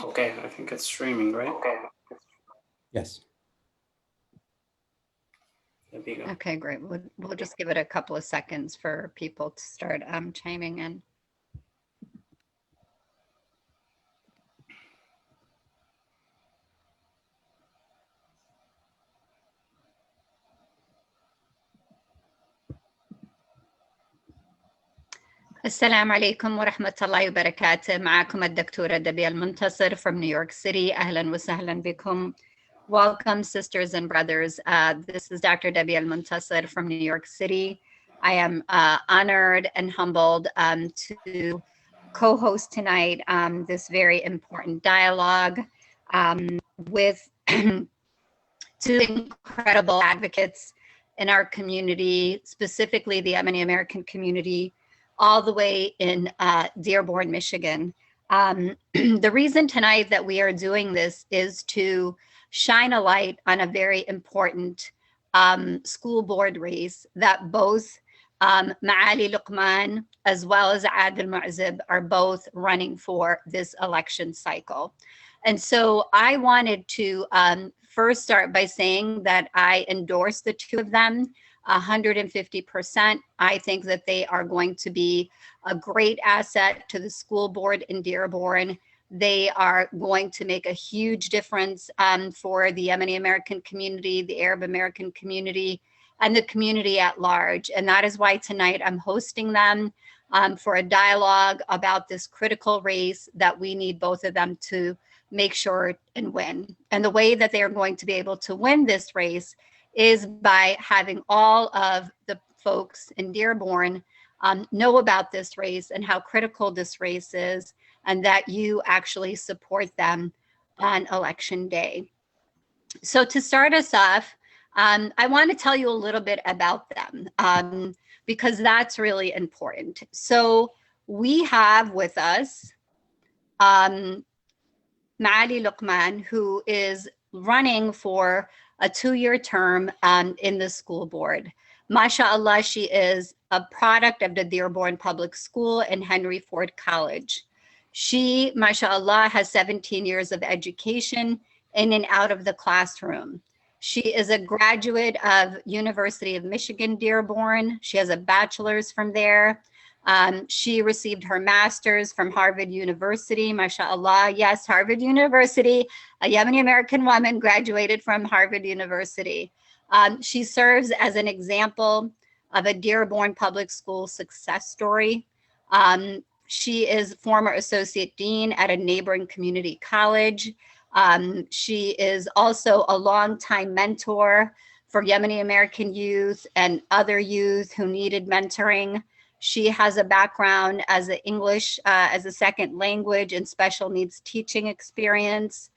Okay, I think it's streaming, right? Okay. Yes. There we go. Okay, great. We'll just give it a couple of seconds for people to start chiming in. السلام عليكم ورحمة الله وبركاته. معكم الدكتورة دبيل منتصر from New York City. أهلا وسهلا بكم. Welcome, sisters and brothers. This is Dr. Debbie Almontaser from New York City. I am honored and humbled to co-host tonight this very important dialogue with two incredible advocates in our community, specifically the Yemeni American community, all the way in Dearborn, Michigan. The reason tonight that we are doing this is to shine a light on a very important school board race that both Maali Luqman as well as Adel Mozip are both running for this election cycle. And so I wanted to first start by saying that I endorse the two of them 150%. I think that they are going to be a great asset to the school board in Dearborn. They are going to make a huge difference for the Yemeni American community, the Arab American community, and the community at large. And that is why tonight I'm hosting them for a dialogue about this critical race that we need both of them to make sure and win. And the way that they are going to be able to win this race is by having all of the folks in Dearborn know about this race and how critical this race is, and that you actually support them on election day. So to start us off, I want to tell you a little bit about them because that's really important. So we have with us Maali Luqman, who is running for a 2-year term in the school board. MashaAllah, she is a product of the Dearborn Public School and Henry Ford College. She, MashaAllah, has 17 years of education in and out of the classroom. She is a graduate of University of Michigan, Dearborn. She has a bachelor's from there. She received her master's from Harvard University, MashaAllah. Yes, Harvard University, a Yemeni American woman graduated from Harvard University. She serves as an example of a Dearborn Public School success story. She is former associate dean at a neighboring community college. She is also a longtime mentor for Yemeni American youth and other youth who needed mentoring. She has a background as an English as a second language and special needs teaching experience.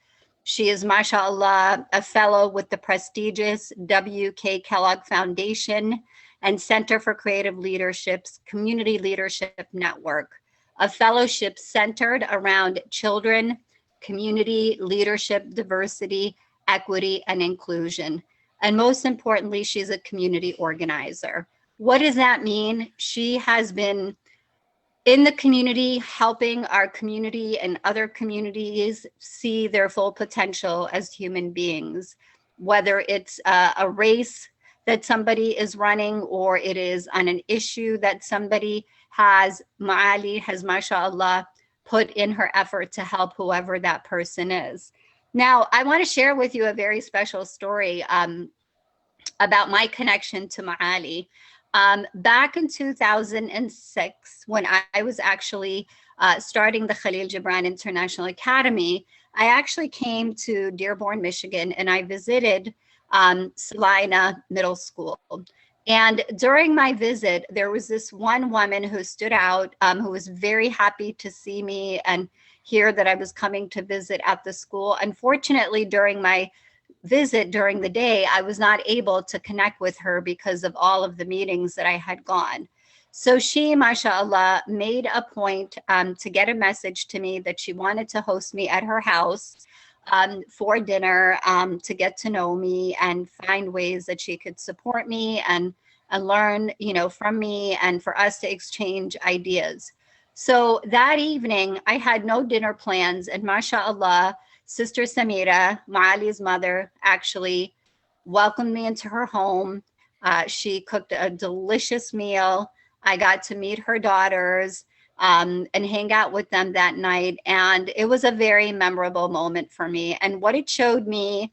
She is, MashaAllah, a fellow with the prestigious W.K. Kellogg Foundation and Center for Creative Leadership's Community Leadership Network, a fellowship centered around children, community, leadership, diversity, equity, and inclusion. And most importantly, she's a community organizer. What does that mean? She has been in the community, helping our community and other communities see their full potential as human beings, whether it's a race that somebody is running or it is on an issue that somebody has. Maali has, MashaAllah, put in her effort to help whoever that person is. Now, I want to share with you a very special story about my connection to Maali. Back in 2006, when I was actually starting the Khalil Gibran International Academy, I actually came to Dearborn, Michigan, and I visited Salina Middle School. And during my visit, there was this one woman who stood out, who was very happy to see me and hear that I was coming to visit at the school. Unfortunately, during my visit during the day, I was not able to connect with her because of all of the meetings that I had gone. So she, MashaAllah, made a point to get a message to me that she wanted to host me at her house for dinner, to get to know me and find ways that she could support me and learn, from me, and for us to exchange ideas. So that evening, I had no dinner plans, and mashallah, Sister Samira, Maali's mother, actually welcomed me into her home. She cooked a delicious meal. I got to meet her daughters and hang out with them that night. And it was a very memorable moment for me. And what it showed me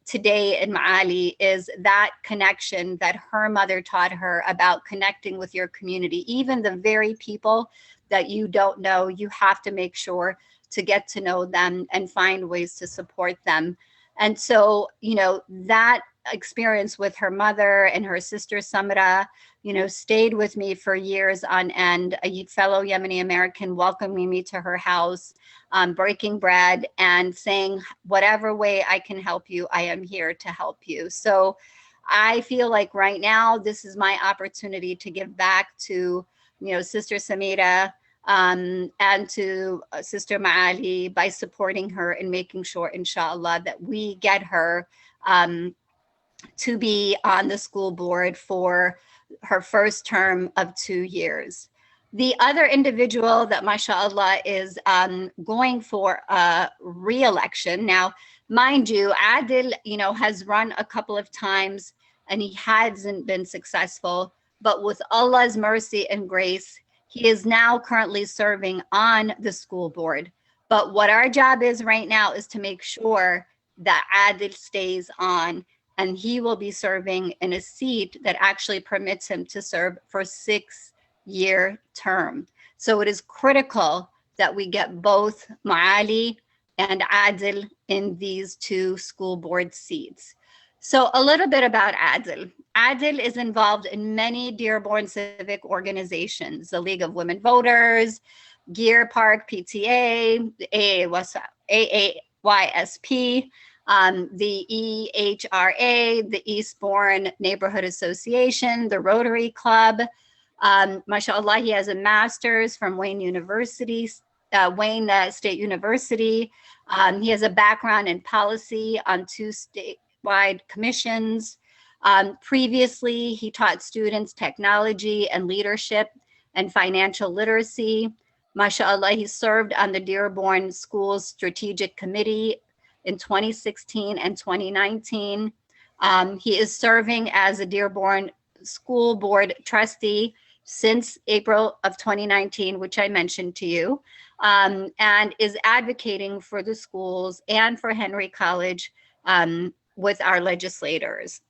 today in Maali is that connection that her mother taught her about connecting with your community. Even the very people that you don't know, you have to make sure to get to know them and find ways to support them. And so, you know, that experience with her mother and her sister Samra, you know, stayed with me for years on end. A fellow Yemeni American welcoming me to her house, breaking bread and saying, whatever way I can help you, I am here to help you. So I feel like right now, this is my opportunity to give back to, you know, Sister Samira, and to Sister Maali by supporting her and making sure, inshallah, that we get her to be on the school board for her first term of 2 years. The other individual that, mashallah, is going for a re-election. Now, mind you, Adel, you know, has run a couple of times and he hasn't been successful. But with Allah's mercy and grace, he is now currently serving on the school board. But what our job is right now is to make sure that Adel stays on, and he will be serving in a seat that actually permits him to serve for 6-year term. So it is critical that we get both Maali and Adel in these 2 school board seats. So a little bit about Adel. Adel is involved in many Dearborn civic organizations, the League of Women Voters, Gear Park PTA, AAYSP, the EHRA, the Eastbourne Neighborhood Association, the Rotary Club. Mashallah, he has a master's from Wayne University, Wayne State University. He has a background in policy on 2 statewide commissions. Previously, he taught students technology and leadership and financial literacy. Mashallah, he served on the Dearborn Schools Strategic Committee in 2016 and 2019. He is serving as a Dearborn School Board trustee since April of 2019, which I mentioned to you, and is advocating for the schools and for Henry College with our legislators.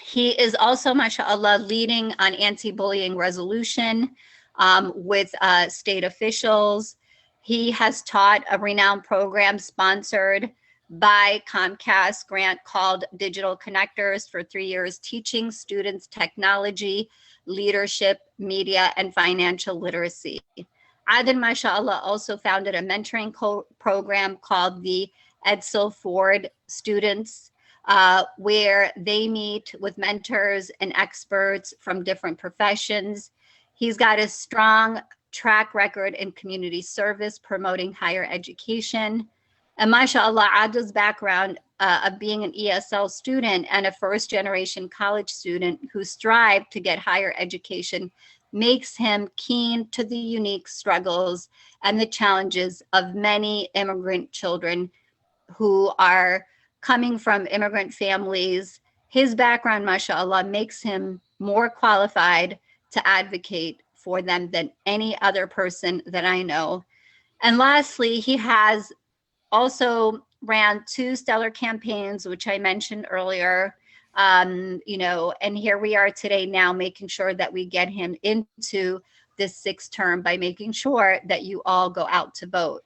He is also, mashallah, leading on anti-bullying resolution with state officials. He has taught a renowned program sponsored by Comcast grant called Digital Connectors for 3 years, teaching students technology, leadership, media, and financial literacy. Adel, mashallah, also founded a mentoring program called the Edsel Ford Students, where they meet with mentors and experts from different professions. He's got a strong track record in community service, promoting higher education. And mashallah, Adel's background of being an ESL student and a first-generation college student who strived to get higher education makes him keen to the unique struggles and the challenges of many immigrant children who are coming from immigrant families. His background, mashallah, makes him more qualified to advocate for them than any other person that I know. And lastly, he has also ran 2 stellar campaigns, which I mentioned earlier, you know, and here we are today now making sure that we get him into this 6th term by making sure that you all go out to vote.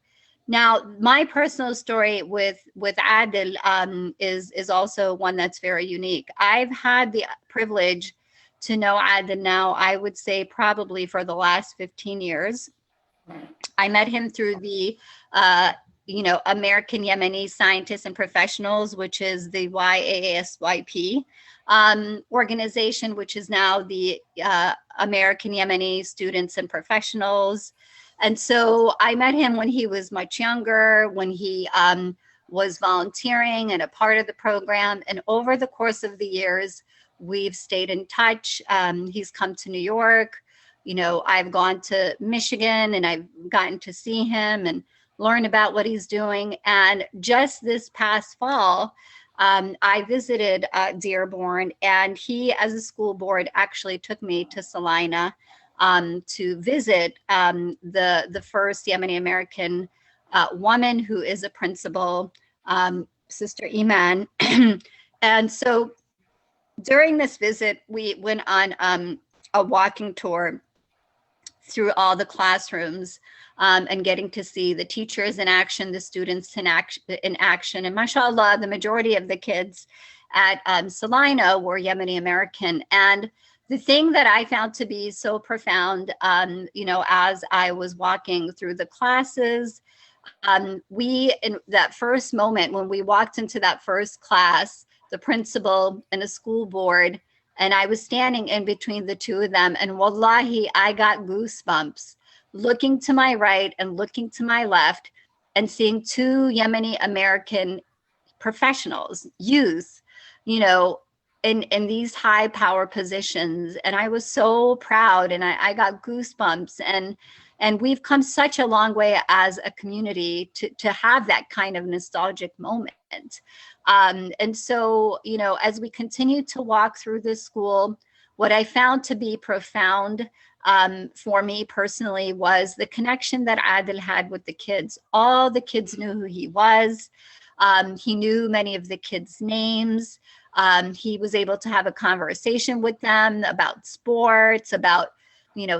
Now, my personal story with Adel is also one that's very unique. I've had the privilege to know Adel now, I would say probably for the last 15 years. I met him through the you know, American Yemeni Scientists and Professionals, which is the YASYP organization, which is now the American Yemeni Students and Professionals. And so I met him when he was much younger, when he was volunteering and a part of the program. And over the course of the years, we've stayed in touch. He's come to New York. I've gone to Michigan and I've gotten to see him and learn about what he's doing. And just this past fall, I visited Dearborn, and he, as a school board, actually took me to Salina to visit the first Yemeni American woman who is a principal, Sister Iman. And so during this visit, we went on a walking tour through all the classrooms and getting to see the teachers in action, the students in action. And mashallah, the majority of the kids at Salina were Yemeni American. And the thing that I found to be so profound, as I was walking through the classes, we, in that first moment when we walked into that first class, the principal and the school board, and I was standing in between the two of them, and wallahi, I got goosebumps looking to my right and looking to my left and seeing two Yemeni American professionals, youth, in these high power positions. And I was so proud, and I got goosebumps. And we've come such a long way as a community to have that kind of nostalgic moment. And so, as we continue to walk through this school, what I found to be profound for me personally was the connection that Adel had with the kids. All the kids knew who he was. He knew many of the kids' names. He was able to have a conversation with them about sports, about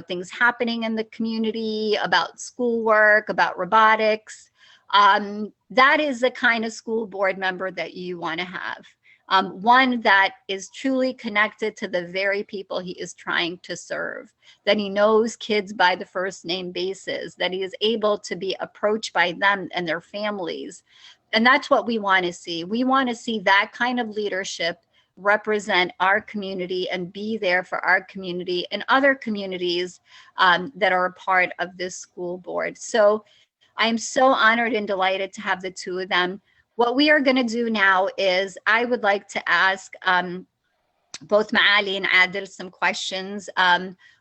things happening in the community, about schoolwork, about robotics. That is the kind of school board member that you want to have. One that is truly connected to the very people he is trying to serve, that he knows kids by the first name basis, that he is able to be approached by them and their families. And that's what we want to see. We want to see that kind of leadership represent our community and be there for our community and other communities that are a part of this school board. So I'm so honored and delighted to have the two of them. What we are going to do now is I would like to ask both Maali and Adel some questions.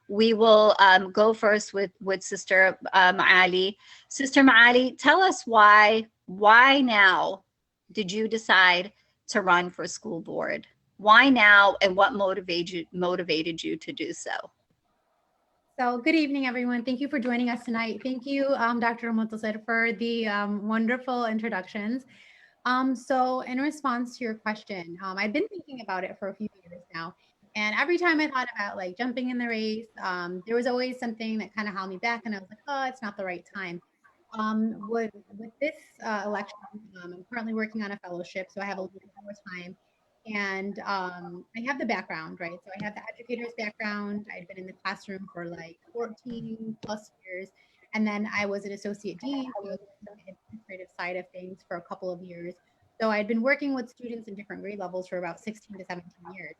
We will go first with Sister Maali. Sister Maali, tell us why now did you decide to run for school board? Why now, and what motivated you to do so? So good evening, everyone. Thank you for joining us tonight. Thank you, Dr. Almontaser, for the wonderful introductions. So in response to your question, I've been thinking about it for a few years now. And every time I thought about like jumping in the race, there was always something that kind of held me back. And I was like, oh, it's not the right time. With this election, I'm currently working on a fellowship, so I have a little bit more time. And I have the background, right? So I have the educator's background. I'd been in the classroom for like 14 plus years. And then I was an associate dean, so the administrative side of things for a couple of years. So I'd been working with students in different grade levels for about 16 to 17 years.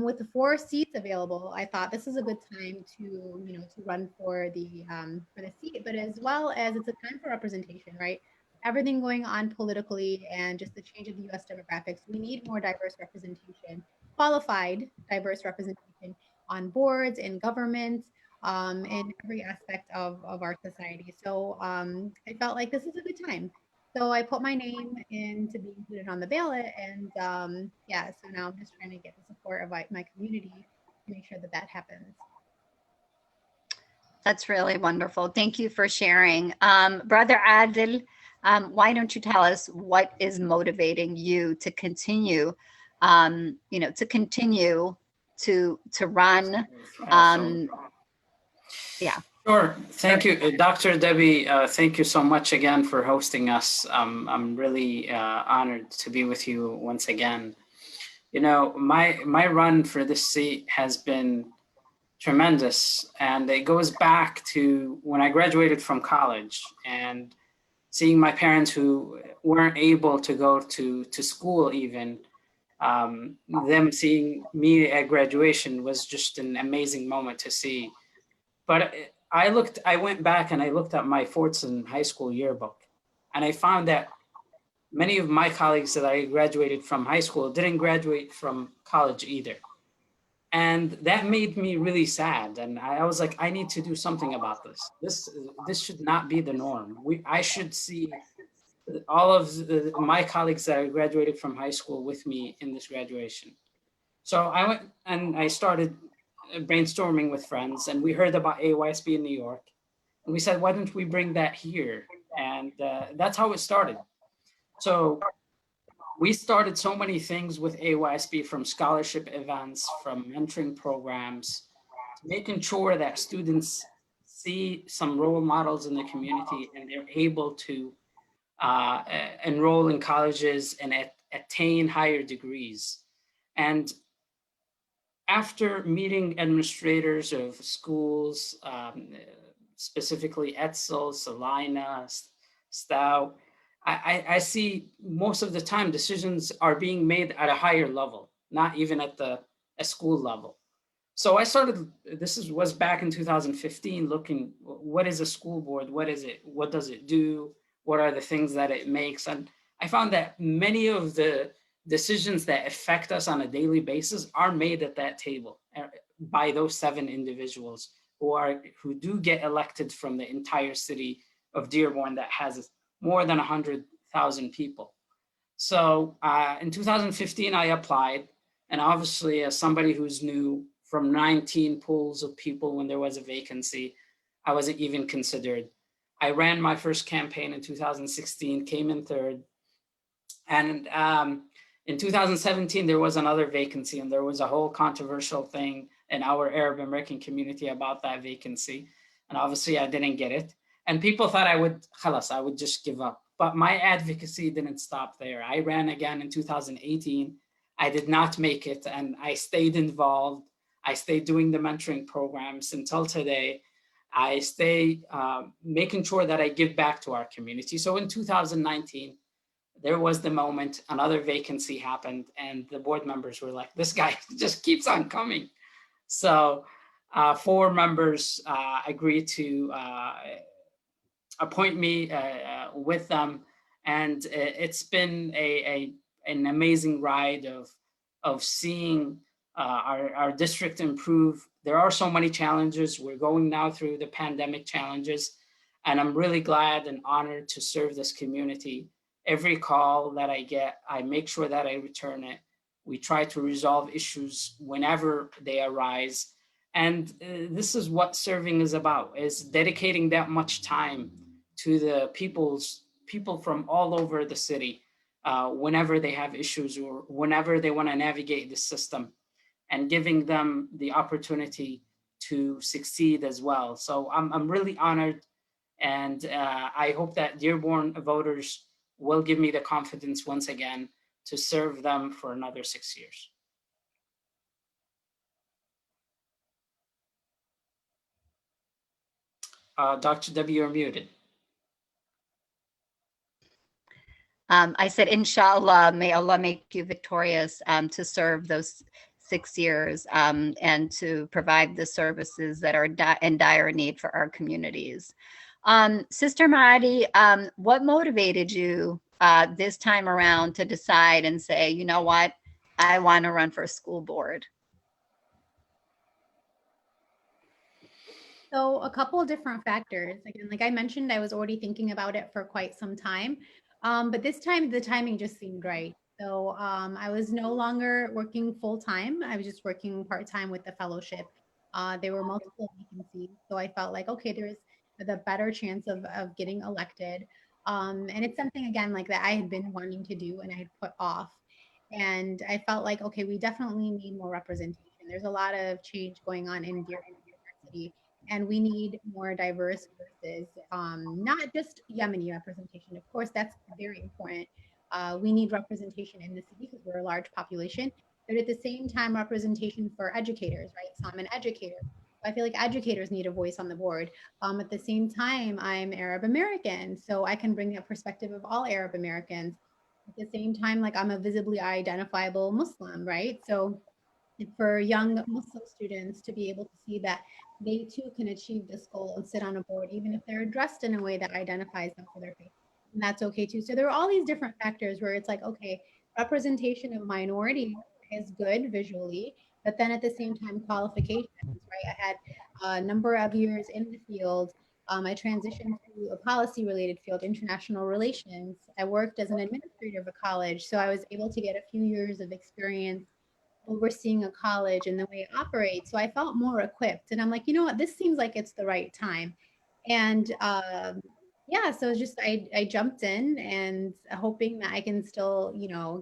With the 4 seats available, I thought this is a good time to run for the seat, but as well as it's a time for representation, right? Everything going on politically and just the change of the U.S. demographics, we need more diverse representation, qualified diverse representation on boards, in government, in every aspect of our society. So I felt like this is a good time. So I put my name in to be included on the ballot, and so now I'm just trying to get the support of my community to make sure that happens. That's really wonderful. Thank you for sharing. Brother Adel, why don't you tell us what is motivating you to continue, to run? Yeah. Sure. Thank you, Dr. Debbie. Thank you so much again for hosting us. I'm really honored to be with you once again. My run for this seat has been tremendous, and it goes back to when I graduated from college and seeing my parents who weren't able to go to school even, them seeing me at graduation was just an amazing moment to see. But I went back and I looked at my Fordson High School yearbook, and I found that many of my colleagues that I graduated from high school didn't graduate from college either. And that made me really sad. And I was like, I need to do something about this. This should not be the norm. I should see all of my colleagues that graduated from high school with me in this graduation. So I went and I started brainstorming with friends, and we heard about AYSB in New York, and we said, why don't we bring that here? And that's how it started. So we started so many things with AYSB, from scholarship events, from mentoring programs, to making sure that students see some role models in the community and they're able to enroll in colleges and attain higher degrees. And after meeting administrators of schools, specifically Etzel, Salina, Stout, I see most of the time decisions are being made at a higher level, not even at a school level. So I started, was back in 2015, looking, what is a school board? What is it? What does it do? What are the things that it makes? And I found that many of the decisions that affect us on a daily basis are made at that table by those 7 individuals who do get elected from the entire city of Dearborn that has more than 100,000 people. So in 2015, I applied. And obviously, as somebody who's new, from 19 pools of people when there was a vacancy, I wasn't even considered. I ran my first campaign in 2016, came in 3rd. And in 2017, there was another vacancy, and there was a whole controversial thing in our Arab American community about that vacancy. And obviously, I didn't get it. And people thought I would just give up. But my advocacy didn't stop there. I ran again in 2018. I did not make it, and I stayed involved. I stayed doing the mentoring programs until today. I stay making sure that I give back to our community. So in 2019, there was the moment another vacancy happened, and the board members were like, this guy just keeps on coming. So 4 members agreed to appoint me with them. And it's been an amazing ride of seeing our district improve. There are so many challenges. We're going now through the pandemic challenges, and I'm really glad and honored to serve this community. Every call that I get, I make sure that I return it. We try to resolve issues whenever they arise. And this is what serving is about, is dedicating that much time to the people from all over the city whenever they have issues or whenever they want to navigate the system, and giving them the opportunity to succeed as well. So I'm really honored, and I hope that Dearborn voters will give me the confidence once again to serve them for another 6 years. Dr. Debbie, you're muted. I said, inshallah, may Allah make you victorious to serve those 6 years and to provide the services that are in dire need for our communities. Sister Maali, what motivated you this time around to decide and say, you know what, I want to run for a school board? So a couple of different factors. Again, like I mentioned, I was already thinking about it for quite some time. But this time the timing just seemed right. So I was no longer working full time. I was just working part time with the fellowship. There were multiple vacancies. So I felt like, okay, there's the better chance of getting elected. And it's something, again, like that I had been wanting to do and I had put off. And I felt like, okay, we definitely need more representation. There's a lot of change going on in Dearborn University, and we need more diverse voices, not just Yemeni representation. Of course, that's very important. We need representation in the city because we're a large population, but at the same time, representation for educators, right? So I'm an educator. I feel like educators need a voice on the board. At the same time, I'm Arab American, so I can bring that perspective of all Arab Americans. At the same time, like I'm a visibly identifiable Muslim, right? So for young Muslim students to be able to see that they too can achieve this goal and sit on a board, even if they're dressed in a way that identifies them for their faith. And that's okay too. So there are all these different factors where it's like, okay, representation of minority is good visually, but then at the same time, qualifications, right? I had a number of years in the field. I transitioned to a policy related field, international relations. I worked as an administrator of a college, so I was able to get a few years of experience overseeing a college and the way it operates. So I felt more equipped. And I'm like, you know what, this seems like it's the right time. And yeah, so it's just I jumped in and hoping that I can still,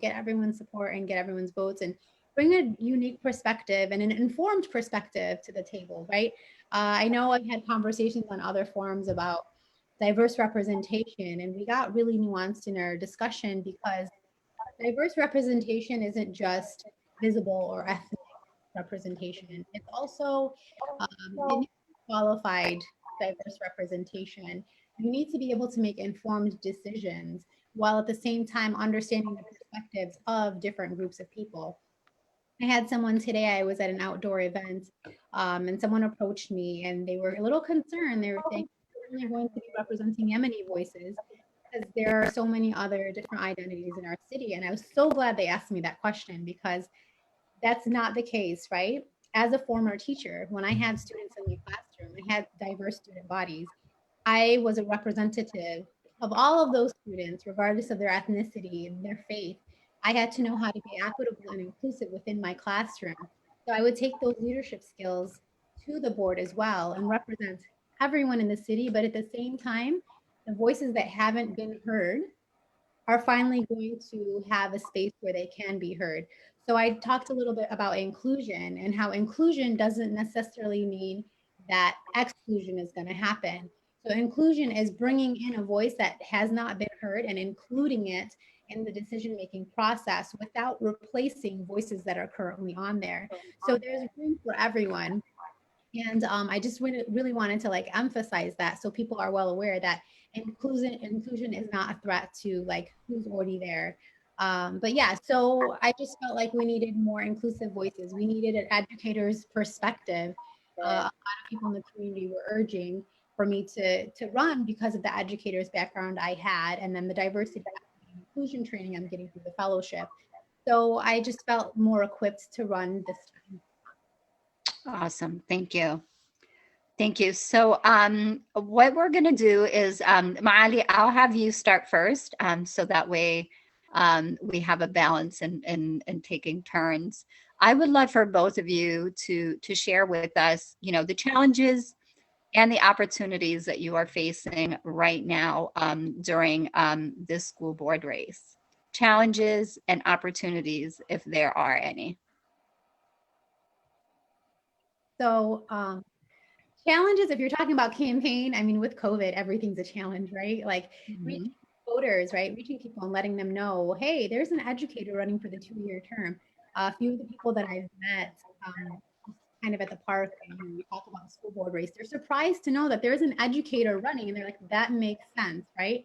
get everyone's support and get everyone's votes and bring a unique perspective and an informed perspective to the table, right? I know I've had conversations on other forums about diverse representation, and we got really nuanced in our discussion because diverse representation isn't just visible or ethnic representation. It's also qualified diverse representation. You need to be able to make informed decisions while at the same time understanding the perspectives of different groups of people. I had someone today, I was at an outdoor event, and someone approached me and they were a little concerned. They were saying, we're only going to be representing Yemeni voices because there are so many other different identities in our city. And I was so glad they asked me that question because that's not the case, right? As a former teacher, when I had students in my classroom, I had diverse student bodies. I was a representative of all of those students, regardless of their ethnicity and their faith. I had to know how to be equitable and inclusive within my classroom. So I would take those leadership skills to the board as well and represent everyone in the city, but at the same time, the voices that haven't been heard are finally going to have a space where they can be heard. So I talked a little bit about inclusion and how inclusion doesn't necessarily mean that exclusion is going to happen. So inclusion is bringing in a voice that has not been heard and including it in the decision-making process without replacing voices that are currently on there. So there's room for everyone. And I just really wanted to emphasize that so people are well aware that inclusion is not a threat to who's already there. But yeah, so I just felt like we needed more inclusive voices. We needed an educator's perspective. A lot of people in the community were urging for me to run because of the educator's background I had, and then the diversity and inclusion training I'm getting through the fellowship. So I just felt more equipped to run this time. Awesome. Thank you. Thank you. So what we're going to do is, Maali, I'll have you start first, so that way we have a balance in taking turns. I would love for both of you to share with us, the challenges and the opportunities that you are facing right now during this school board race. Challenges and opportunities, if there are any. So challenges, if you're talking about campaign, I mean, with COVID, everything's a challenge, right? Reaching voters, right? Reaching people and letting them know, hey, there's an educator running for the 2-year term. A few of the people that I've met kind of at the park, when we talk about the school board race, they're surprised to know that there's an educator running and they're like, that makes sense, right?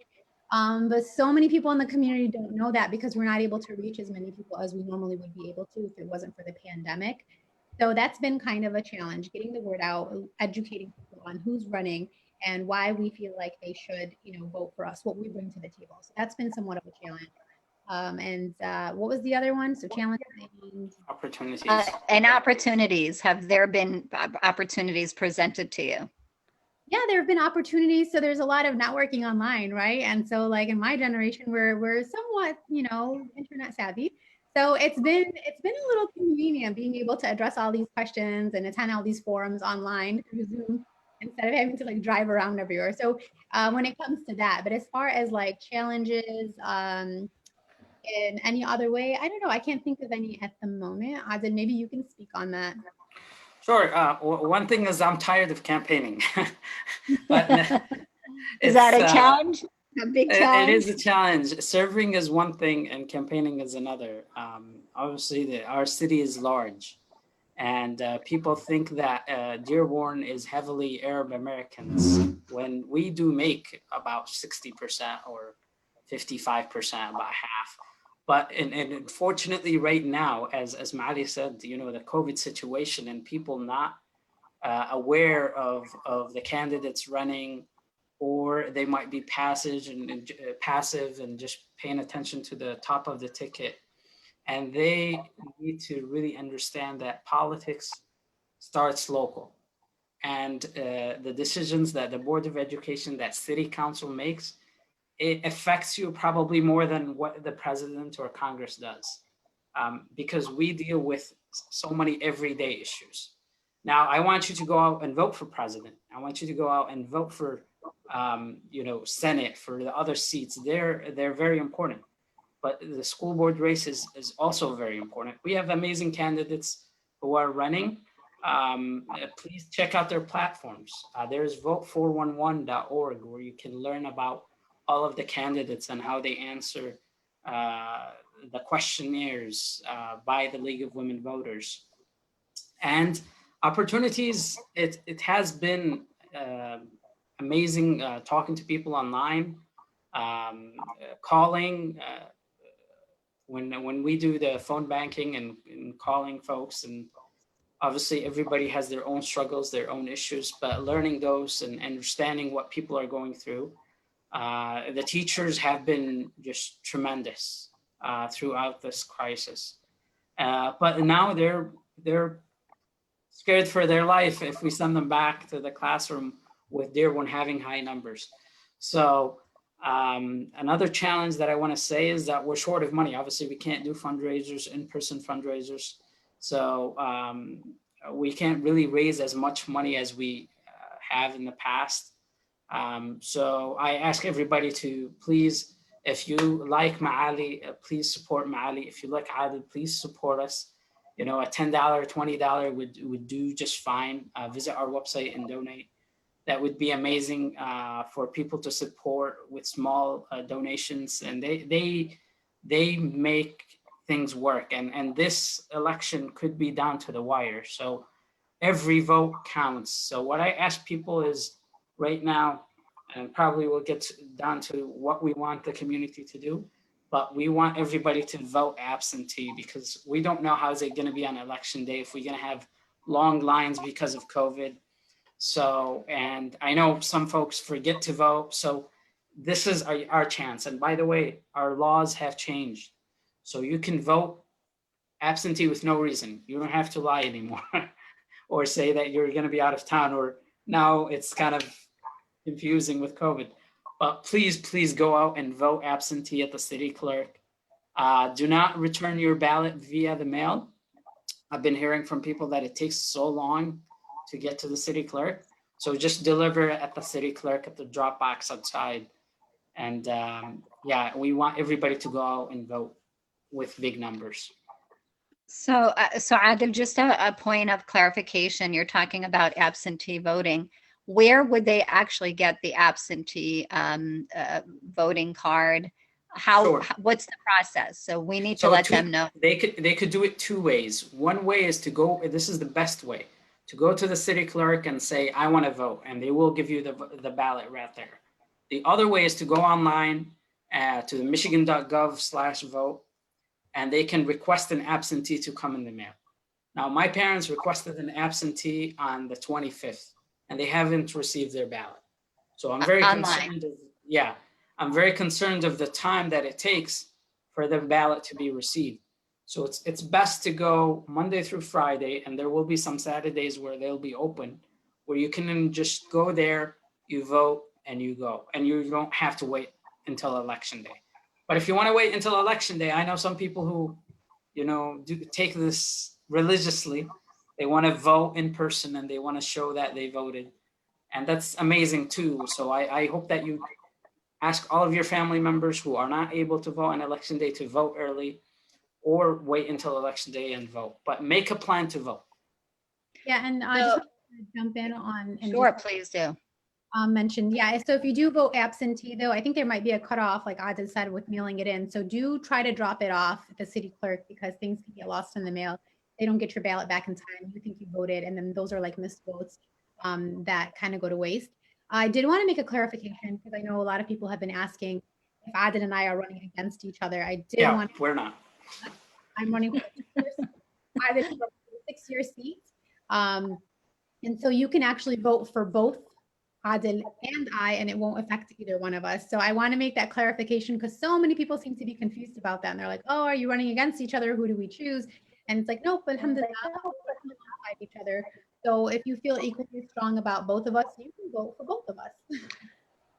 But so many people in the community don't know that because we're not able to reach as many people as we normally would be able to if it wasn't for the pandemic. So that's been kind of a challenge, getting the word out, educating people on who's running and why we feel like they should, vote for us, what we bring to the table. So that's been somewhat of a challenge. And what was the other one? So challenge and Opportunities. And opportunities. Have there been opportunities presented to you? Yeah, there have been opportunities. So there's a lot of networking online, right? And so in my generation, we're somewhat, internet savvy. So it's been a little convenient being able to address all these questions and attend all these forums online through Zoom instead of having to drive around everywhere. So when it comes to that, but as far as challenges in any other way, I don't know. I can't think of any at the moment. Adel, maybe you can speak on that. Sure. One thing is I'm tired of campaigning. But is that a challenge? A big challenge? It is a challenge. Serving is one thing and campaigning is another. Obviously, our city is large. And people think that Dearborn is heavily Arab Americans when we do make about 60% or 55%, about half. But and unfortunately, right now, as Maali said, the COVID situation and people not aware of the candidates running, or they might be passive and just paying attention to the top of the ticket. and they need to really understand that politics starts local, and the decisions that the Board of Education, that City Council makes, it affects you probably more than what the president or Congress does, because we deal with so many everyday issues. Now, I want you to go out and vote for president. I want you to go out and vote for, Senate, for the other seats. They're very important. But the school board race is also very important. We have amazing candidates who are running. Please check out their platforms. There's vote411.org, where you can learn about all of the candidates and how they answer the questionnaires by the League of Women Voters. And opportunities, it has been amazing talking to people online, calling, when we do the phone banking and calling folks, and obviously everybody has their own struggles, their own issues, but learning those and understanding what people are going through. The teachers have been just tremendous throughout this crisis, but now they're scared for their life if we send them back to the classroom with Dearborn having high numbers. So another challenge that I want to say is that we're short of money. Obviously, we can't do fundraisers, in-person fundraisers. So we can't really raise as much money as we have in the past. So I ask everybody to please, if you like Maali, please support Maali. If you like Adel, please support us. A $10, $20 would do just fine. Visit our website and donate. That would be amazing for people to support with small donations, and they make things work. And this election could be down to the wire, so every vote counts. So what I ask people is, right now, and probably we'll get down to what we want the community to do, but we want everybody to vote absentee, because we don't know how is it going to be on election day, if we're going to have long lines because of COVID. So, and I know some folks forget to vote. So this is our chance. And by the way, our laws have changed. So you can vote absentee with no reason. You don't have to lie anymore or say that you're going to be out of town, or now it's kind of confusing with COVID. But please go out and vote absentee at the city clerk. Do not return your ballot via the mail. I've been hearing from people that it takes so long to get to the city clerk. So just deliver it at the city clerk at the drop box outside. And yeah, we want everybody to go out and vote with big numbers. So Adel, just a point of clarification. You're talking about absentee voting. Where would they actually get the absentee voting card? Sure. What's the process? So we need to let them know. They could do it two ways. One way is to go, this is the best way, to go to the city clerk and say, I want to vote, and they will give you the ballot right there. The other way is to go online to the michigan.gov/vote, and they can request an absentee to come in the mail. Now, my parents requested an absentee on the 25th, and they haven't received their ballot. So I'm very concerned. I'm very concerned of the time that it takes for the ballot to be received. So it's best to go Monday through Friday, and there will be some Saturdays where they'll be open, where you can just go there, you vote, and you go, and you don't have to wait until election day. But if you want to wait until election day, I know some people who, take this religiously. They want to vote in person, and they want to show that they voted, and that's amazing too. So I hope that you ask all of your family members who are not able to vote on election day to vote early, or wait until election day and vote, but make a plan to vote. Yeah, and I just want to jump in on. Sure, please do. Mentioned, yeah. So if you do vote absentee, though, I think there might be a cutoff, like Adel said, with mailing it in. So do try to drop it off at the city clerk, because things can get lost in the mail. They don't get your ballot back in time. You think you voted, and then those are like missed votes that kind of go to waste. I did want to make a clarification, because I know a lot of people have been asking if Adel and I are running against each other. We're not. I'm running for Adel for a 6-year seat. And so you can actually vote for both Adel and I, and it won't affect either one of us. So I want to make that clarification because so many people seem to be confused about that. And they're like, oh, are you running against each other? Who do we choose? And it's like, nope, alhamdulillah, we're alongside each other. So if you feel equally strong about both of us, you can vote for both of us.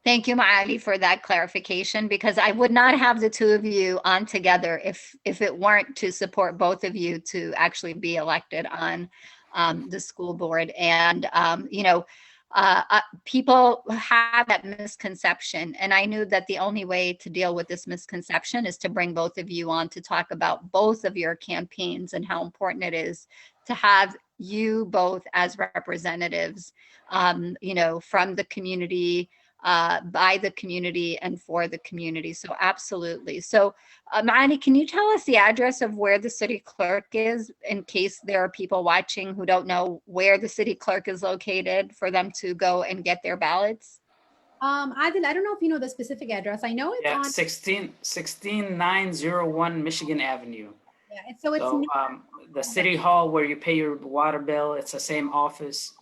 Thank you, Maali, for that clarification, because I would not have the two of you on together if it weren't to support both of you to actually be elected on the school board. And people have that misconception, and I knew that the only way to deal with this misconception is to bring both of you on to talk about both of your campaigns and how important it is to have you both as representatives, from the community, by the community and for the community. So absolutely. So Maali, can you tell us the address of where the city clerk is in case there are people watching who don't know where the city clerk is located for them to go and get their ballots? Adil, I don't know if you know the specific address. I know it's on 16901 Michigan Avenue. Yeah, So the city hall where you pay your water bill, it's the same office.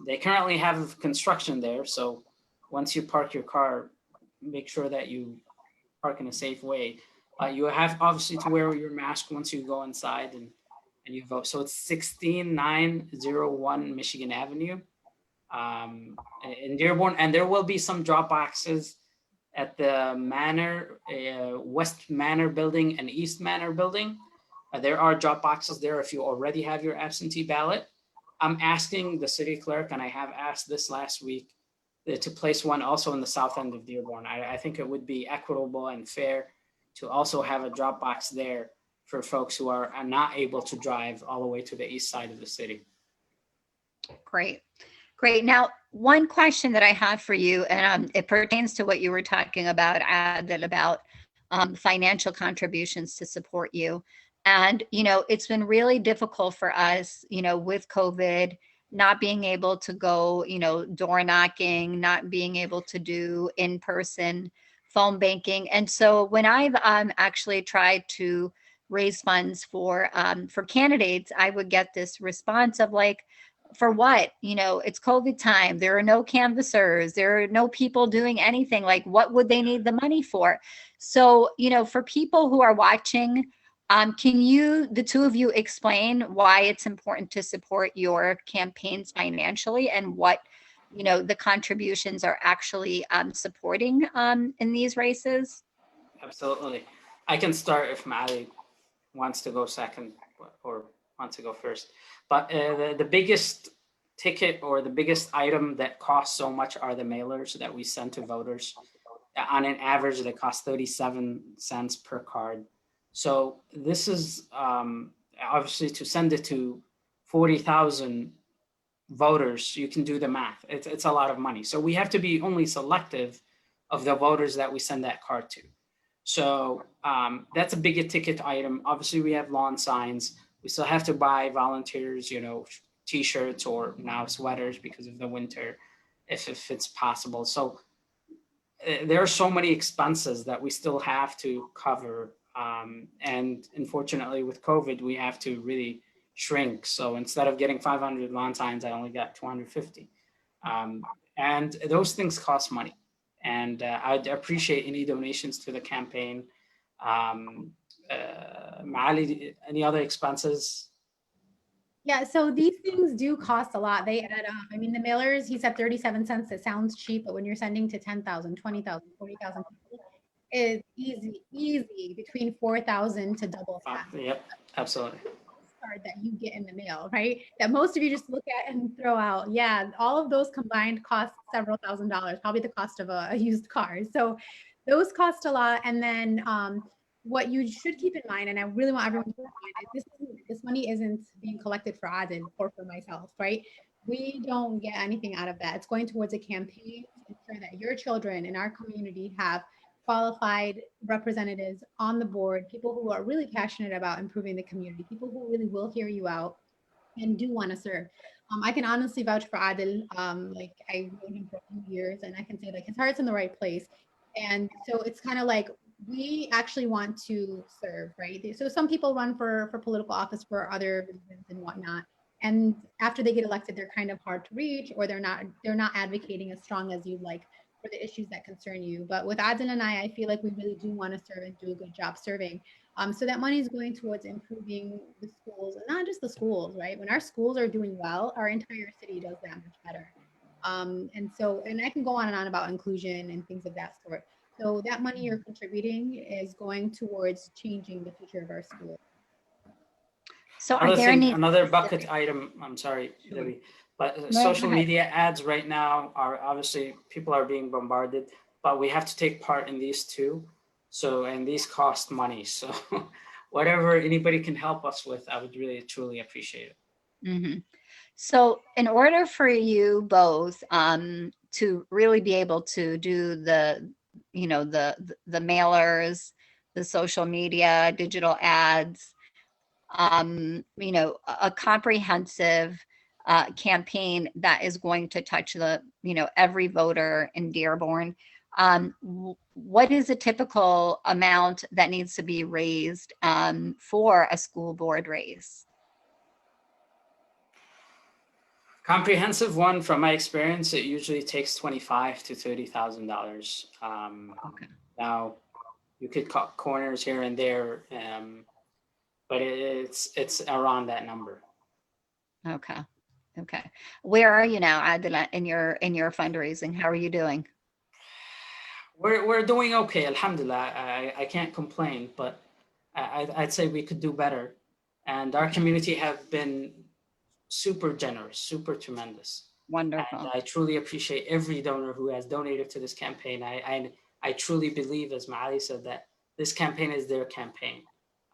They currently have construction there, so once you park your car, make sure that you park in a safe way. You have obviously to wear your mask once you go inside and you vote. So it's 16901 Michigan Avenue in Dearborn, and there will be some drop boxes at the Manor, West Manor building and East Manor building. There are drop boxes there if you already have your absentee ballot. I'm asking the city clerk, and I have asked this last week, to place one also in the south end of Dearborn. I think it would be equitable and fair to also have a drop box there for folks who are not able to drive all the way to the east side of the city. Great. Great. Now, one question that I have for you, and it pertains to what you were talking about, Adel, about financial contributions to support you. And, it's been really difficult for us, with COVID, not being able to go, door knocking, not being able to do in-person phone banking. And so when I've actually tried to raise funds for candidates, I would get this response of like, for what? It's COVID time. There are no canvassers. There are no people doing anything. Like, what would they need the money for? So, for people who are watching, can you, the two of you, explain why it's important to support your campaigns financially and what, the contributions are actually supporting in these races? Absolutely. I can start if Maali wants to go second or wants to go first. But the biggest ticket or the biggest item that costs so much are the mailers that we send to voters. On an average, they cost 37 cents per card. So this is obviously to send it to 40,000 voters. You can do the math. It's a lot of money. So we have to be only selective of the voters that we send that card to. So that's a bigger ticket item. Obviously, we have lawn signs. We still have to buy volunteers, T-shirts or now sweaters because of the winter, if it's possible. So there are so many expenses that we still have to cover. And unfortunately, with COVID, we have to really shrink. So instead of getting 500 lawn signs, I only got 250. And those things cost money. And I'd appreciate any donations to the campaign. Maali, any other expenses? Yeah, so these things do cost a lot. They add up. I mean, the mailers, he said 37 cents. It sounds cheap, but when you're sending to 10,000, 20,000, 40,000 people, it's easy between 4,000 to double that. Yep, absolutely. Card that you get in the mail, right? That most of you just look at and throw out. Yeah, all of those combined cost several $1,000s, probably the cost of a used car. So those cost a lot. And then what you should keep in mind, and I really want everyone to keep in mind, this money isn't being collected for Adel or for myself, right? We don't get anything out of that. It's going towards a campaign to ensure that your children in our community have qualified representatives on the board, people who are really passionate about improving the community, people who really will hear you out and do want to serve. I can honestly vouch for Adel. Like I know him for a few years, and I can say like his heart's in the right place. And so it's kind of like we actually want to serve, right? So some people run for political office for other reasons and whatnot. And after they get elected, they're kind of hard to reach, or they're not advocating as strong as you'd like for the issues that concern you. But with Adel and I feel like we really do want to serve and do a good job serving. So that money is going towards improving the schools, and not just the schools, right? When our schools are doing well, our entire city does that much better. And I can go on and on about inclusion and things of that sort. So that money you're contributing is going towards changing the future of our schools. So are there any another bucket item, I'm sorry, Sure. Debbie, but No, social go ahead. media ads right now are obviously, people are being bombarded, but we have to take part in these too. So, and these cost money. So whatever anybody can help us with, I would really, truly appreciate it. Mhm. So in order for you both to really be able to do the, you know, the mailers, the social media, digital ads, you know, a comprehensive campaign that is going to touch the, you know, every voter in Dearborn. What is a typical amount that needs to be raised for a school board race? Comprehensive one, from my experience, it usually takes $25,000 to $30,000. Okay. Now, you could cut corners here and there, but it's around that number. Okay. Okay. Where are you now, Adela, in your fundraising? How are you doing? We're doing okay, alhamdulillah. I can't complain, but I'd say we could do better. And our community have been super generous, super tremendous. And Wonderful. I truly appreciate every donor who has donated to this campaign. I truly believe, as Maali said, that this campaign is their campaign.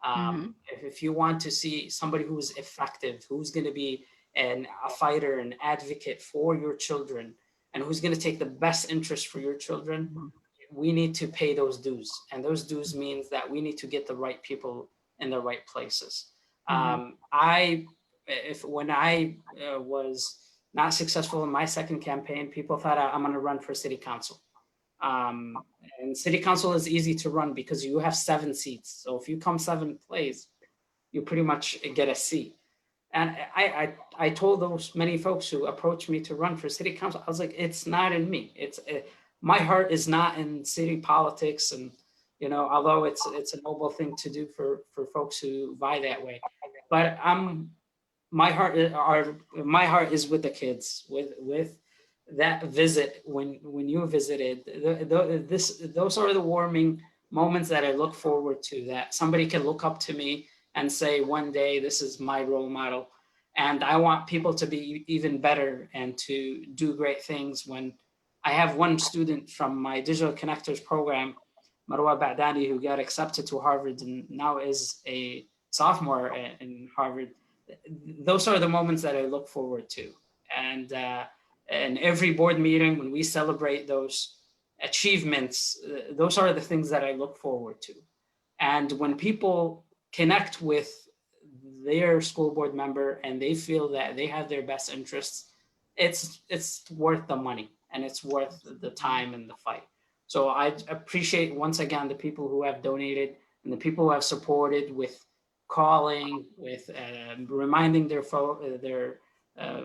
Mhm. If you want to see somebody who's effective, who's going to be a fighter, an advocate for your children, and who's going to take the best interest for your children, Mhm. we need to pay those dues. And those dues means that we need to get the right people in the right places. Mhm. When I was not successful in my second campaign, people thought I'm going to run for city council. And city council is easy to run because you have 7 seats. So if you come 7th place, you pretty much get a seat. And I told those many folks who approached me to run for city council, I was like, it's not in me. My heart is not in city politics. And, you know, although it's a noble thing to do for folks who vie that way, but my heart is with the kids, with that visit when you visited. Those are the warming moments that I look forward to, that somebody can look up to me and say, one day this is my role model. And I want people to be even better and to do great things. When I have one student from my digital connectors program, Marwa Ba'dani, who got accepted to Harvard and now is a sophomore in Harvard. Those are the moments that I look forward to. And every board meeting, when we celebrate those achievements, those are the things that I look forward to. And when people connect with their school board member and they feel that they have their best interests, it's worth the money and it's worth the time and the fight. So I appreciate once again the people who have donated and the people who have supported with calling, with reminding their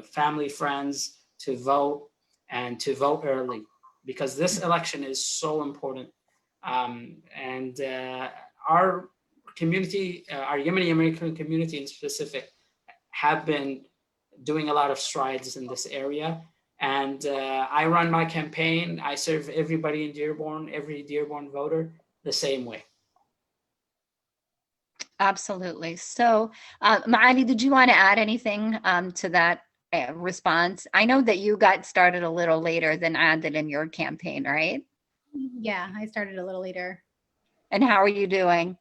family, friends to vote and to vote early, because this election is so important. And our community, our Yemeni American community in specific, have been doing a lot of strides in this area. And I run my campaign. I serve everybody in Dearborn, every Dearborn voter, the same way. Absolutely. So, Maali, did you want to add anything to that response? I know that you got started a little later than Adel in your campaign, right? Yeah, I started a little later. And how are you doing?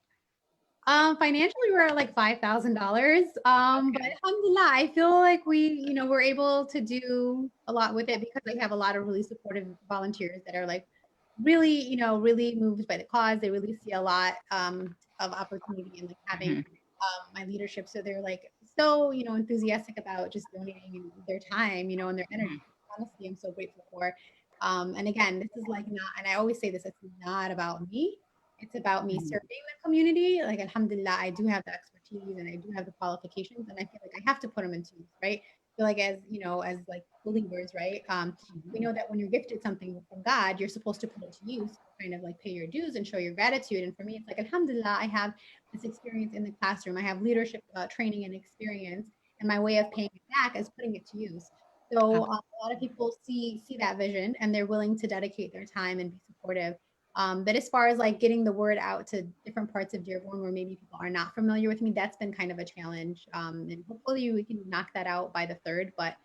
Financially, we're at like $5,000. But alhamdulillah, I feel like we're able to do a lot with it because I have a lot of really supportive volunteers that are like really, really moved by the cause. They really see a lot of opportunity in like having my leadership. So they're like so, enthusiastic about just donating their time, and their energy. Honestly, I'm so grateful for. And again, this is like not, and I always say this, it's not about me. It's about me serving the community. Like, alhamdulillah, I do have the expertise expertise and I do have the qualifications, and I feel like I have to put them into use, right? I feel like as like believers, right? We know that when you're gifted something from God, you're supposed to put it to use, kind of like pay your dues and show your gratitude. And for me, it's like, alhamdulillah, I have this experience in the classroom. I have leadership training and experience, and my way of paying it back is putting it to use. So a lot of people see that vision, and they're willing to dedicate their time and be supportive. But as far as like getting the word out to different parts of Dearborn where maybe people are not familiar with me, that's been kind of a challenge. And hopefully we can knock that out by the 3rd. But at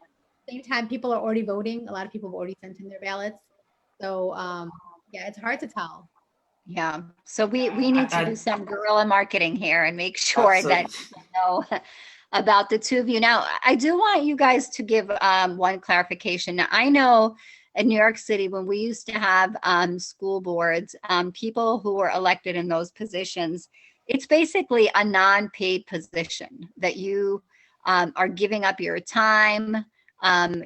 the same time, people are already voting. A lot of people have already sent in their ballots. So yeah, it's hard to tell. Yeah. So we need to do some guerrilla marketing here and make sure that people know about the two of you. Now, I do want you guys to give one clarification. Now, I know in New York City, when we used to have school boards, people who were elected in those positions, it's basically a non-paid position that you are giving up your time,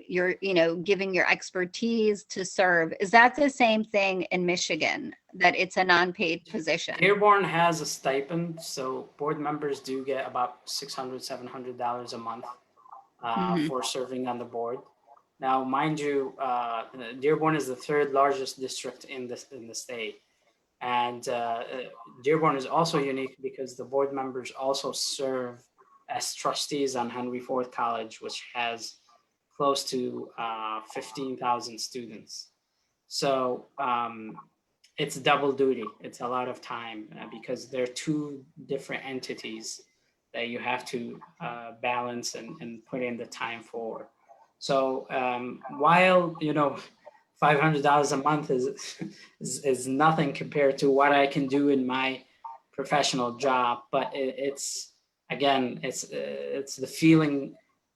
you're, giving your expertise to serve. Is that the same thing in Michigan, that it's a non-paid position? Dearborn has a stipend, so board members do get about $600, $700 a month for serving on the board. Now, mind you, Dearborn is the 3rd largest district in the state, and Dearborn is also unique because the board members also serve as trustees on Henry Ford College, which has close to 15,000 students. So it's double duty. It's a lot of time because they're two different entities that you have to balance and put in the time for. So while $500 a month is nothing compared to what I can do in my professional job, but it's the feeling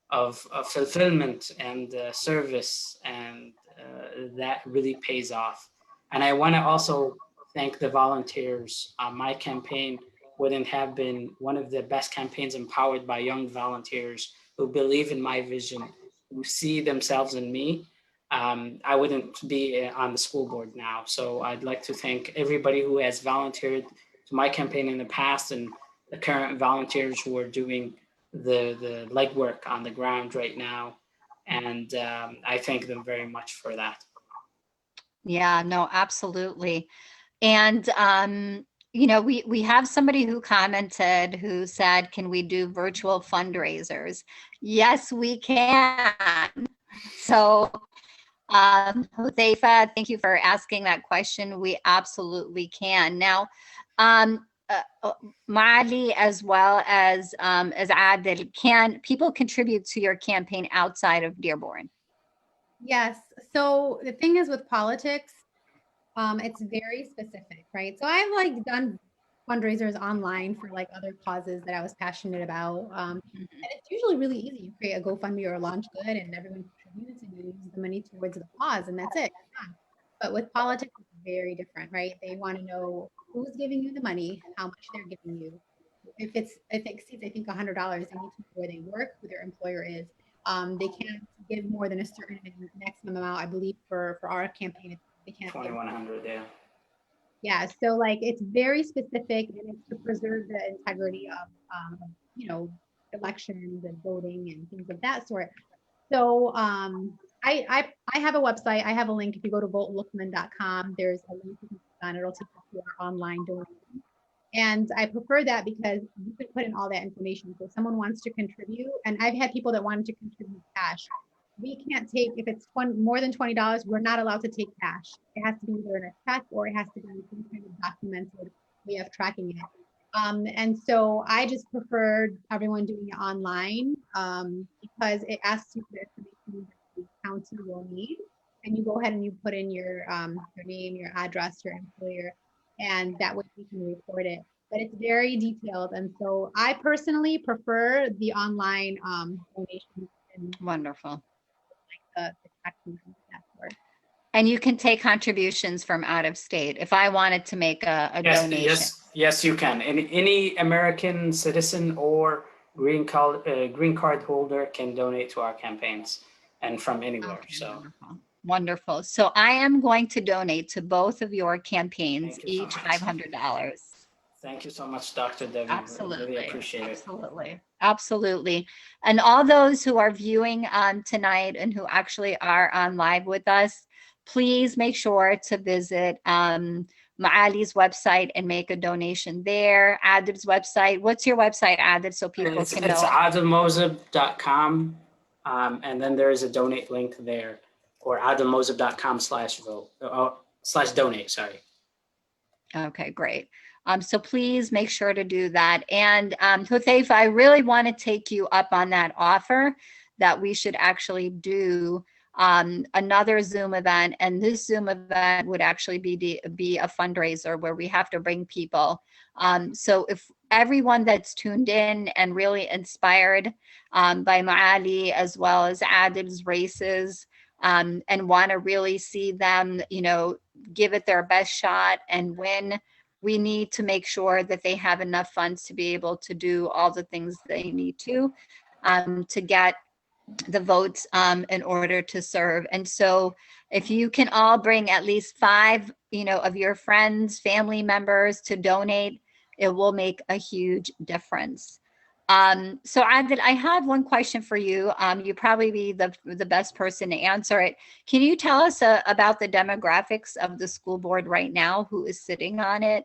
of fulfillment and service, and that really pays off. And I want to also thank the volunteers. My campaign wouldn't have been one of the best campaigns empowered by young volunteers who believe in my vision, who see themselves in me. I wouldn't be on the school board now. So I'd like to thank everybody who has volunteered to my campaign in the past, and the current volunteers who are doing the legwork on the ground right now. And I thank them very much for that. Yeah, no, absolutely. And we have somebody who commented who said, can we do virtual fundraisers? Yes, we can. So Huzaifa, thank you for asking that question. We absolutely can. Now, Maali, as well as Adel, can people contribute to your campaign outside of Dearborn? Yes. So the thing is with politics, it's very specific, right? So I've like done fundraisers online for like other causes that I was passionate about. And it's usually really easy. You create a GoFundMe or a Launch Good, and everyone contributes, and you use the money towards the cause, and that's it. But with politics, it's very different, right? They want to know who's giving you the money, how much they're giving you. If it exceeds, I think, $100, they need to know where they work, who their employer is. They can't give more than a certain maximum amount. I believe for our campaign, they can't. 2,100, yeah. Yeah, so like it's very specific, and it's to preserve the integrity of elections and voting and things of that sort. So I have a website. I have a link. If you go to voteluqman.com, there's a link you can click on. It'll take you to our online donation. And I prefer that because you can put in all that information. So if someone wants to contribute, and I've had people that wanted to contribute cash. We can't take, if it's more than $20, we're not allowed to take cash. It has to be either in a check or it has to be some kind of documented way of tracking it. And so I just prefer everyone doing it online because it asks you for information that the county will need. And you go ahead and you put in your name, your address, your employer, and that way we can report it. But it's very detailed. And so I personally prefer the online donations. Wonderful. The that sort. And you can take contributions from out of state. If I wanted to make a donation. Yes, you can. Any American citizen or green card holder can donate to our campaigns, and from anywhere. Okay, so wonderful. So I am going to donate to both of your campaigns, each so $500. Thank you so much, Dr. Debbie. Absolutely. Really appreciate it. Absolutely. Absolutely. And all those who are viewing tonight and who actually are on live with us, please make sure to visit Maali's website and make a donation there. Adel's website. What's your website, Adel, so people It's can know? adelmozip.com. And then there is a donate link there, or adelmozip.com/donate, sorry. Okay, great. So please make sure to do that. And Huthaif, I really want to take you up on that offer that we should actually do another Zoom event. And this Zoom event would actually be a fundraiser where we have to bring people. So if everyone that's tuned in and really inspired by Maali as well as Adil's races and want to really see them, you know, give it their best shot and win, we need to make sure that they have enough funds to be able to do all the things they need to get the votes in order to serve. And so if you can all bring at least 5, you know, of your friends, family members to donate, it will make a huge difference. So Adel, I have one question for you. You probably be the best person to answer it. Can you tell us about the demographics of the school board right now, who is sitting on it?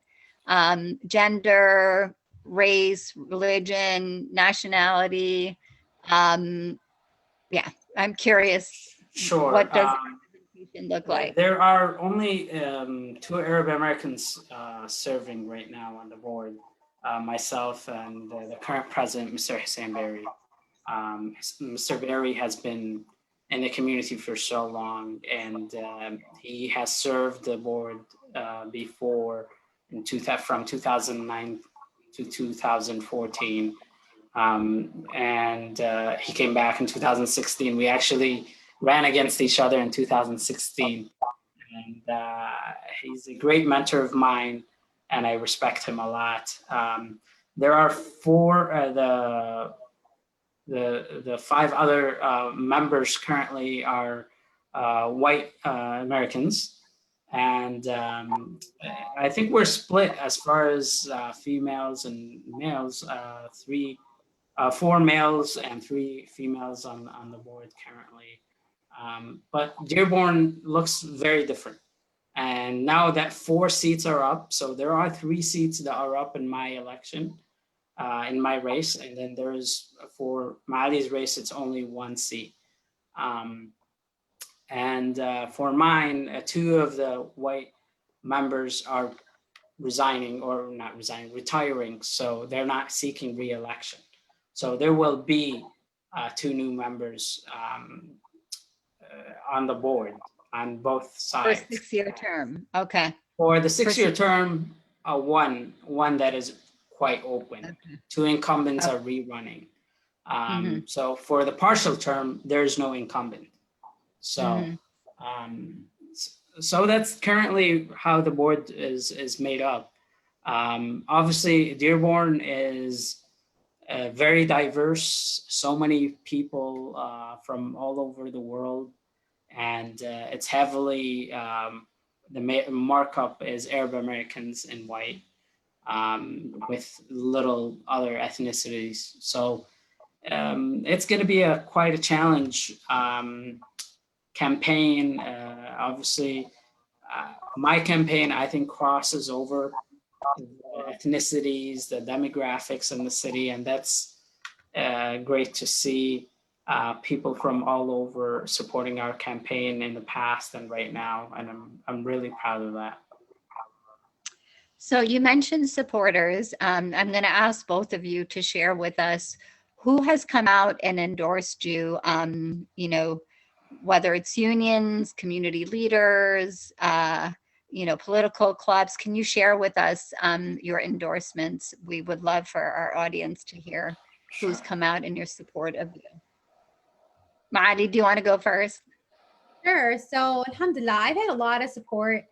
Gender, race, religion, nationality. Yeah, I'm curious. Sure. What does representation look like? There are only 2 Arab Americans serving right now on the board. Myself and the current president, Mr. Hussein Berry. Mr. Berry has been in the community for so long, and he has served the board before from 2009 to 2014. And he came back in 2016. We actually ran against each other in 2016. And he's a great mentor of mine, and I respect him a lot. There are 4, the 5 other members currently are white Americans. And I think we're split as far as females and males, 4 males and 3 females on the board currently. But Dearborn looks very different. And now that 4 seats are up, so there are 3 seats that are up in my election, in my race. And then there's, for Maali's race, it's only 1 seat. And for mine, 2 of the white members are resigning, or not resigning, retiring. So they're not seeking re-election. So there will be 2 new members on the board on both sides. For a 6-year term. Okay. For the 6-year term, one that is quite open. Okay. 2 incumbents are rerunning. So for the partial term, there's no incumbent. So, so that's currently how the board is made up. Obviously, Dearborn is very diverse. So many people from all over the world, and it's heavily the markup is Arab Americans and white, with little other ethnicities. So it's going to be quite a challenge. Campaign, obviously, my campaign, I think, crosses over the ethnicities, the demographics in the city, and that's great to see people from all over supporting our campaign in the past and right now, and I'm really proud of that. So you mentioned supporters. I'm going to ask both of you to share with us who has come out and endorsed you, you know, whether it's unions, community leaders, you know, political clubs. Can you share with us your endorsements? We would love for our audience to hear who's come out in your support of you. Maali, do you want to go first? Sure. So alhamdulillah, I've had a lot of support.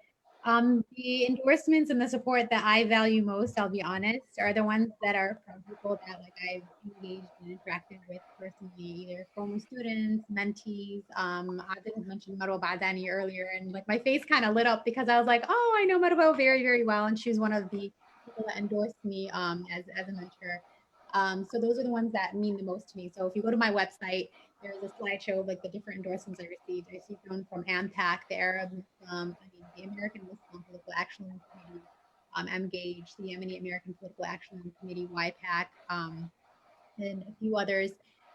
The endorsements and the support that I value most, I'll be honest, are the ones that are from people that like I've engaged and interacted with personally, either former students, mentees. I didn't mention Marwa Badani earlier, and like my face kind of lit up because I was like, oh, I know Marwa very, very well, and she was one of the people people that endorse me as a mentor. So those are the ones that mean the most to me. So if you go to my website, there's a slideshow of like the different endorsements I received. I received one from AMPAC, the Arab, the American Muslim Political Action Committee, MGAGE, the Yemeni American Political Action Committee, YPAC, and a few others.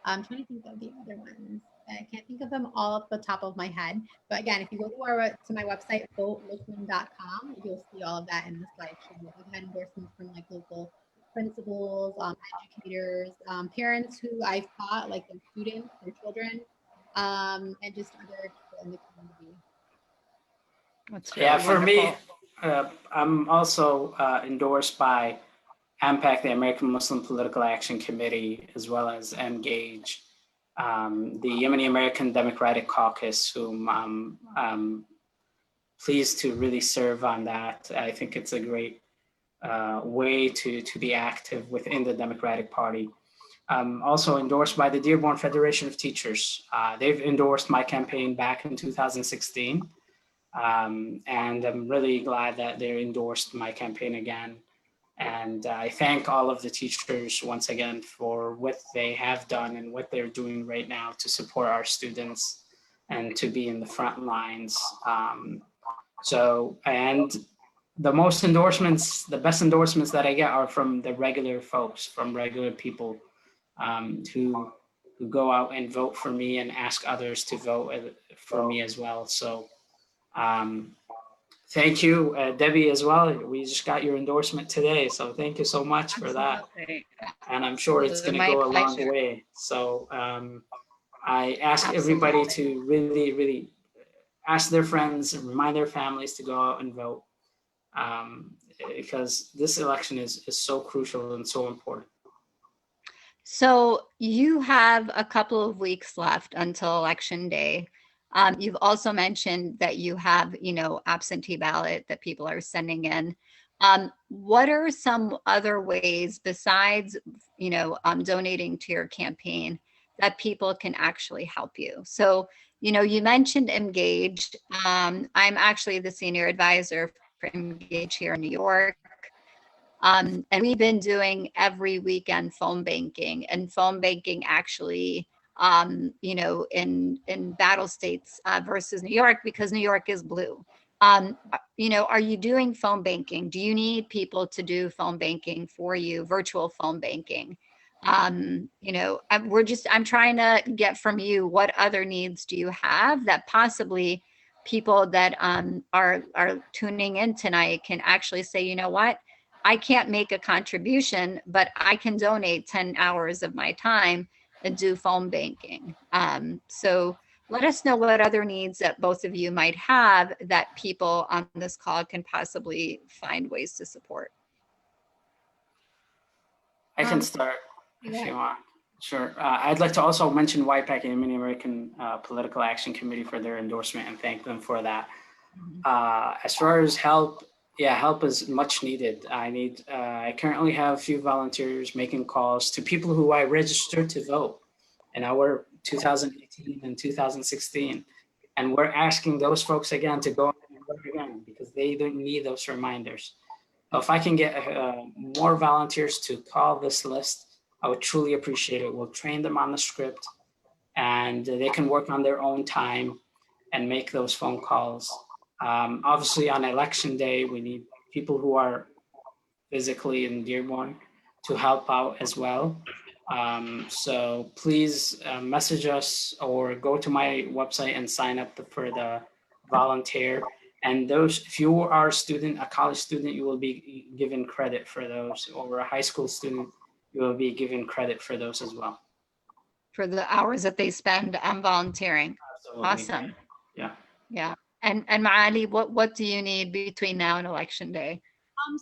I'm trying to think of the other ones. I can't think of them all off the top of my head. But again, if you go to my website, voteluqman.com, you'll see all of that in the slideshow. I've had endorsements from like local principals, educators, parents who I've taught, like their students, their children, and just other people in the community. That's really For me, wonderful. I'm also endorsed by AMPAC, the American Muslim Political Action Committee, as well as MGAGE, the Yemeni American Democratic Caucus, whom I'm pleased to really serve on that. I think it's a great way to be active within the Democratic Party. Also endorsed by the Dearborn Federation of Teachers. They've endorsed my campaign back in 2016. And I'm really glad that they endorsed my campaign again. And I thank all of the teachers once again for what they have done and what they're doing right now to support our students and to be in the front lines. And the best endorsements that I get are from the regular folks, from regular people who go out and vote for me and ask others to vote for me as well. So thank you, Debbie, as well. We just got your endorsement today, so thank you so much for that. Absolutely. And I'm sure it's going to My go a long pleasure. way. So I ask everybody to really, really ask their friends and remind their families to go out and vote, because this election is so crucial and so important. So you have a couple of weeks left until Election Day. You've also mentioned that you have, absentee ballot that people are sending in. What are some other ways besides, donating to your campaign that people can actually help you? So, you mentioned Engage. I'm actually the senior advisor for Engage here in New York. And we've been doing every weekend phone banking, and phone banking actually, in battle states versus New York, because New York is blue. Are you doing phone banking? Do you need people to do phone banking for you, virtual phone banking? I'm trying to get from you, what other needs do you have that possibly people that are tuning in tonight can actually say, you know what? I can't make a contribution, but I can donate 10 hours of my time and do phone banking. So let us know what other needs that both of you might have that people on this call can possibly find ways to support. I can start if you want. Sure. I'd like to also mention YPAC and Yemeni American Political Action Committee for their endorsement and thank them for that. As far as help, help is much needed. I currently have a few volunteers making calls to people who I registered to vote in our 2018 and 2016. And we're asking those folks again to go and vote again because they don't need those reminders. So if I can get more volunteers to call this list, I would truly appreciate it. We'll train them on the script and they can work on their own time and make those phone calls. Obviously on election day, we need people who are physically in Dearborn to help out as well. So please message us or go to my website and sign up for the volunteer. And those, if you are a college student, you will be given credit for those, or a high school student, you will be given credit for those as well. For the hours that they spend volunteering. Absolutely. Awesome. Yeah. And Maali, what do you need between now and Election Day?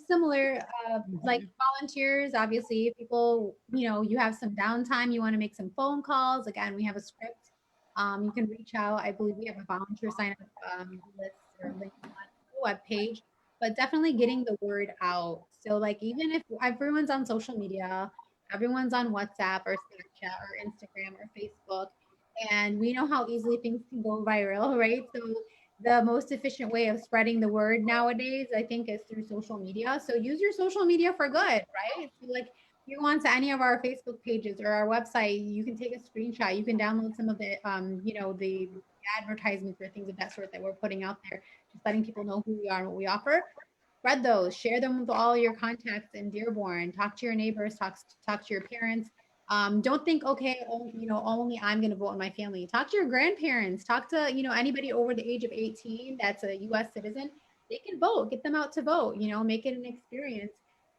Similar, like volunteers, obviously, people, you have some downtime, you want to make some phone calls. Again, we have a script. You can reach out. I believe we have a volunteer sign up list or link on the web page, but definitely getting the word out. So like, even if everyone's on social media, everyone's on WhatsApp or Snapchat or Instagram or Facebook, and we know how easily things can go viral, right? So the most efficient way of spreading the word nowadays, I think, is through social media. So use your social media for good, right? So like, if you go onto any of our Facebook pages or our website, you can take a screenshot. You can download some of the, the advertisements or things of that sort that we're putting out there, just letting people know who we are and what we offer. Spread those, share them with all your contacts in Dearborn. Talk to your neighbors, talk to your parents. Don't think, okay, only I'm going to vote in my family. Talk to your grandparents. Talk to, anybody over the age of 18 that's a U.S. citizen. They can vote. Get them out to vote. Make it an experience.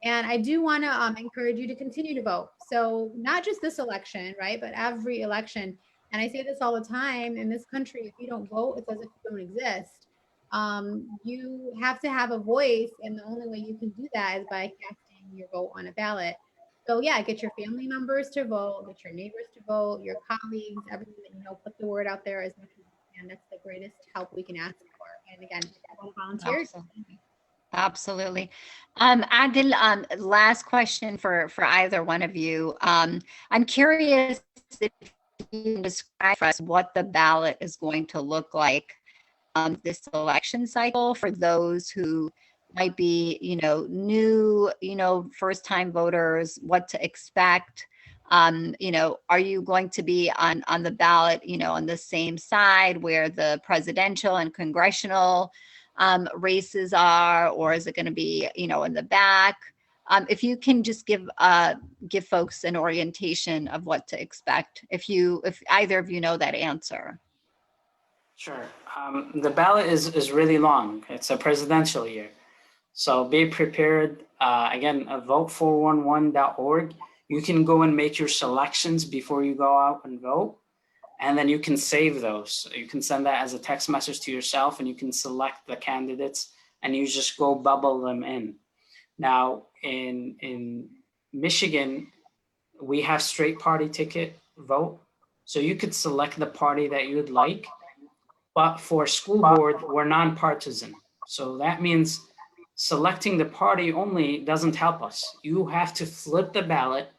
And I do want to encourage you to continue to vote. So not just this election, right, but every election. And I say this all the time in this country: if you don't vote, it's as if you don't exist. You have to have a voice, and the only way you can do that is by casting your vote on a ballot. So yeah, get your family members to vote, get your neighbors to vote, your colleagues, everyone that you know. Put the word out there as much as you can. That's the greatest help we can ask for. And again, volunteers. Absolutely. Absolutely. Adel, last question for either one of you. I'm curious if you can describe for us what the ballot is going to look like this election cycle for those who might be, new, first time voters, what to expect. Are you going to be on the ballot, on the same side where the presidential and congressional races are, or is it going to be, in the back? If you can just give folks an orientation of what to expect, if either of you know that answer. Sure. The ballot is really long. It's a presidential year. So be prepared. Again, vote411.org. You can go and make your selections before you go out and vote. And then you can save those. You can send that as a text message to yourself, and you can select the candidates and you just go bubble them in. Now, in Michigan, we have straight party ticket vote. So you could select the party that you'd like. But for school board, we're nonpartisan. So that means selecting the party only doesn't help us. You have to flip the ballot,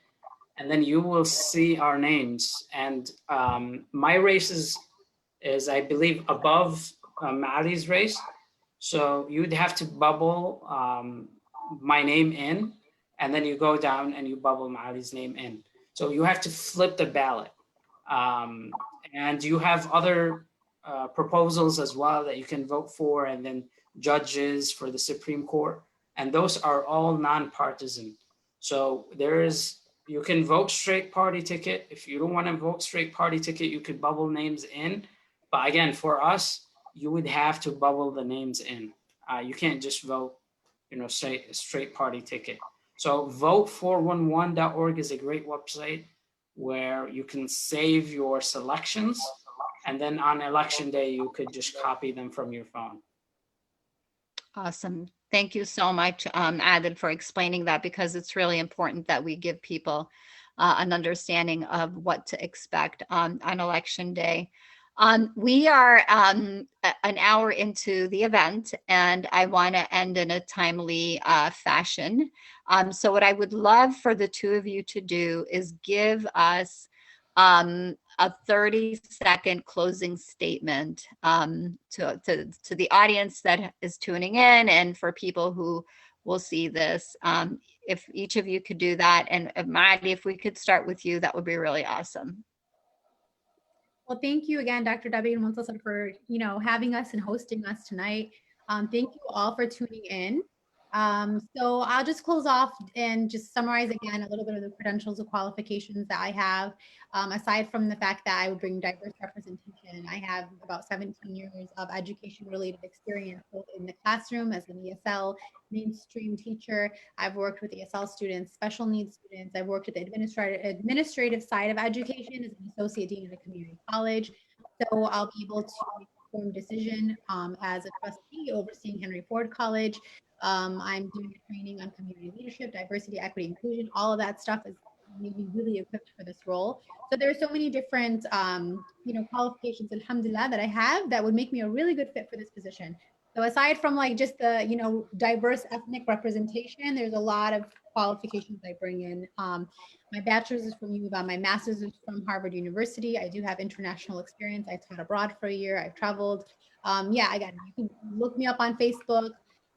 and then you will see our names. And my race is I believe, above Maali's race. So you'd have to bubble my name in, and then you go down and you bubble Maali's name in. So you have to flip the ballot. And you have other proposals as well that you can vote for, and then judges for the Supreme Court. And those are all nonpartisan. So you can vote straight party ticket. If you don't want to vote straight party ticket, you could bubble names in. But again, for us, you would have to bubble the names in. You can't just vote, straight party ticket. So vote411.org is a great website where you can save your selections, and then on election day, you could just copy them from your phone. Awesome. Thank you so much, Adel, for explaining that, because it's really important that we give people an understanding of what to expect on election day. We are an hour into the event, and I want to end in a timely fashion. So what I would love for the two of you to do is give us a 30-second closing statement to the audience that is tuning in, and for people who will see this. If each of you could do that, and Maali, if we could start with you, that would be really awesome. Well, thank you again, Dr. Debbie and Almontaser, for having us and hosting us tonight. Thank you all for tuning in. So I'll just close off and just summarize again a little bit of the credentials and qualifications that I have. Aside from the fact that I would bring diverse representation, I have about 17 years of education-related experience, both in the classroom as an ESL mainstream teacher. I've worked with ESL students, special needs students. I've worked at the administrative side of education as an associate dean at a community college. So I'll be able to make an informed decision as a trustee overseeing Henry Ford College. I'm doing a training on community leadership, diversity, equity, inclusion. All of that stuff is made me really equipped for this role. So there are so many different, qualifications, alhamdulillah, that I have that would make me a really good fit for this position. So aside from like just the, diverse ethnic representation, there's a lot of qualifications I bring in. My bachelor's is from UVA, my master's is from Harvard University. I do have international experience. I taught abroad for a year. I've traveled Yeah, again, you can look me up on Facebook,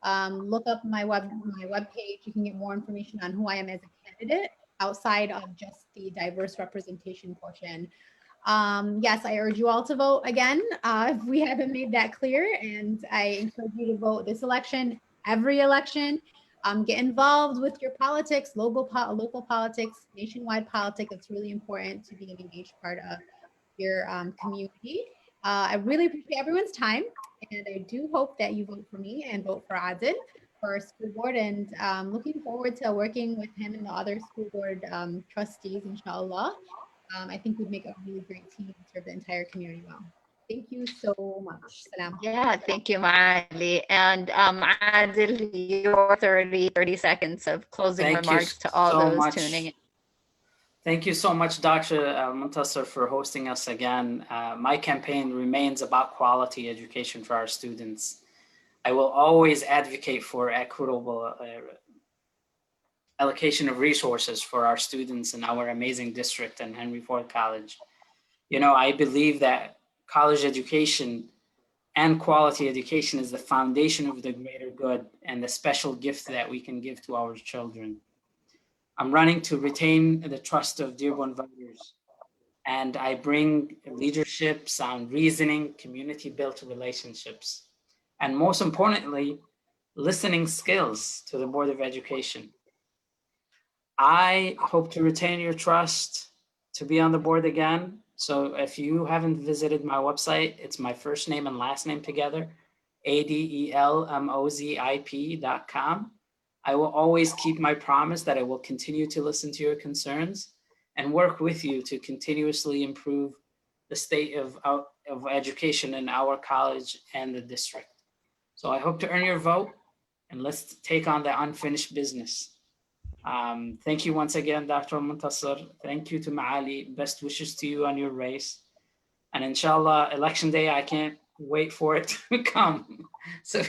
look up my webpage. You can get more information on who I am as a candidate outside of just the diverse representation portion. Yes, I urge you all to vote again if we haven't made that clear, and I encourage you to vote this election, every election. Get involved with your politics, local politics, nationwide politics. It's really important to be an engaged part of your community. I really appreciate everyone's time, and I do hope that you vote for me and vote for Adel for our school board, and looking forward to working with him and the other school board trustees, inshallah. I think we'd make a really great team and serve the entire community well. Thank you so much. Salam. Yeah, thank you, Maali. And Adel, your 30 seconds of closing Thank you remarks to all so those much. tuning in. Thank you so much, Dr. Almontaser, for hosting us again. My campaign remains about quality education for our students. I will always advocate for equitable allocation of resources for our students in our amazing district and Henry Ford College. You know, I believe that college education and quality education is the foundation of the greater good and the special gift that we can give to our children. I'm running to retain the trust of Dearborn voters, and I bring leadership, sound reasoning, community-built relationships, and most importantly, listening skills to the Board of Education. I hope to retain your trust to be on the board again. So if you haven't visited my website, it's my first name and last name together, adelmozip.com. I will always keep my promise that I will continue to listen to your concerns and work with you to continuously improve the state of education in our college and the district. So I hope to earn your vote, and let's take on the unfinished business. Thank you once again, Dr. Almontaser. Thank you to Maali. Best wishes to you on your race. And inshallah, election day, I can't wait for it to come. So,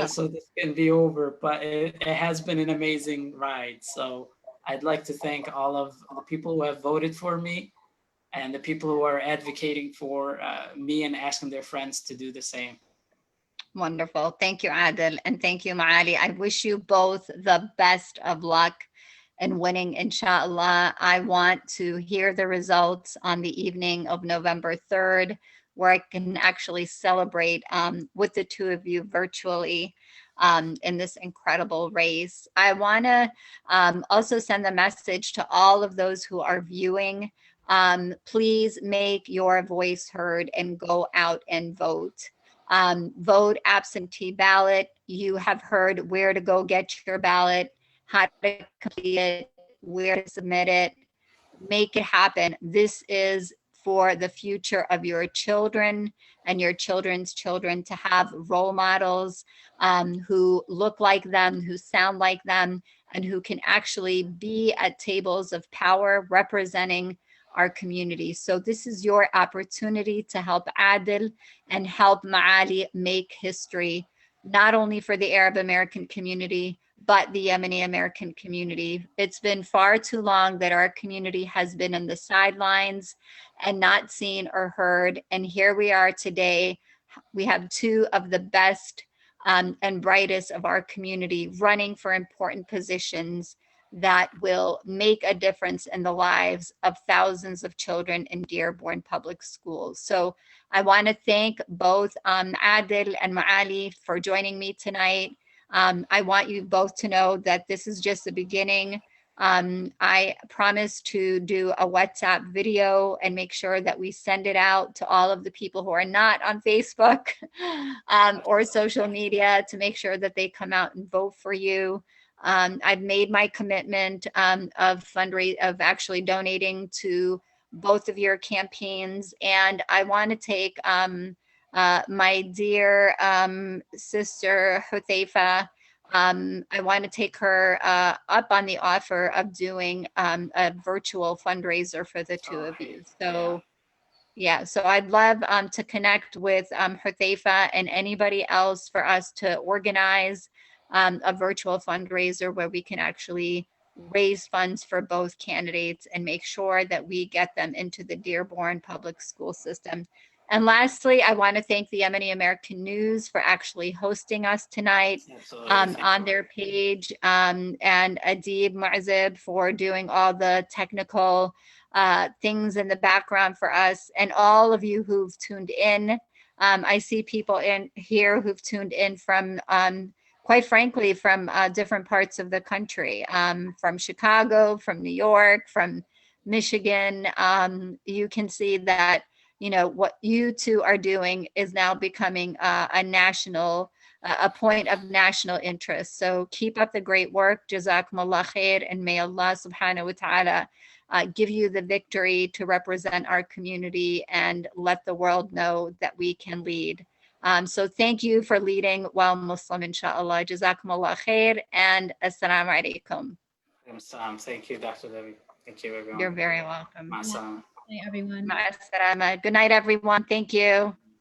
so this can be over, but it has been an amazing ride. So I'd like to thank all of the people who have voted for me and the people who are advocating for me and asking their friends to do the same. Wonderful. Thank you, Adel. And thank you, Maali. I wish you both the best of luck in winning, inshallah. I want to hear the results on the evening of November 3rd, where I can actually celebrate with the two of you virtually in this incredible race. I want to also send a message to all of those who are viewing. Please make your voice heard and go out and vote. Vote absentee ballot. You have heard where to go get your ballot, how to complete it, where to submit it. Make it happen. This is for the future of your children and your children's children, to have role models who look like them, who sound like them, and who can actually be at tables of power representing our community. So this is your opportunity to help Adel and help Maali make history, not only for the Arab American community, but the Yemeni American community. It's been far too long that our community has been on the sidelines and not seen or heard. And here we are today. We have two of the best and brightest of our community running for important positions that will make a difference in the lives of thousands of children in Dearborn Public Schools. So I want to thank both Adel and Maali for joining me tonight. I want you both to know that this is just the beginning. I promise to do a WhatsApp video and make sure that we send it out to all of the people who are not on Facebook or social media, to make sure that they come out and vote for you. I've made my commitment of actually donating to both of your campaigns, and I want to take my dear sister Hutaifa. I want to take her up on the offer of doing a virtual fundraiser for the two of you. So yeah, so I'd love to connect with Hutaifa and anybody else for us to organize a virtual fundraiser where we can actually raise funds for both candidates and make sure that we get them into the Dearborn public school system. And lastly, I want to thank the Yemeni American News for actually hosting us tonight on their page, and Adib Mozip for doing all the technical things in the background for us, and all of you who've tuned in. I see people in here who've tuned in from, quite frankly, from different parts of the country, from Chicago, from New York, from Michigan. You can see that, you know, what you two are doing is now becoming a national, a point of national interest. So keep up the great work. Jazakumullah khair, and may Allah subhanahu wa ta'ala give you the victory to represent our community and let the world know that we can lead. So thank you for leading while Muslim, inshallah. Jazakumullah khair, and assalamu alaikum. Thank you, Dr. Debbie. Thank you, everyone. You're very welcome. Massalam. Hi, everyone. Ma'as salama. Good night, everyone. Thank you.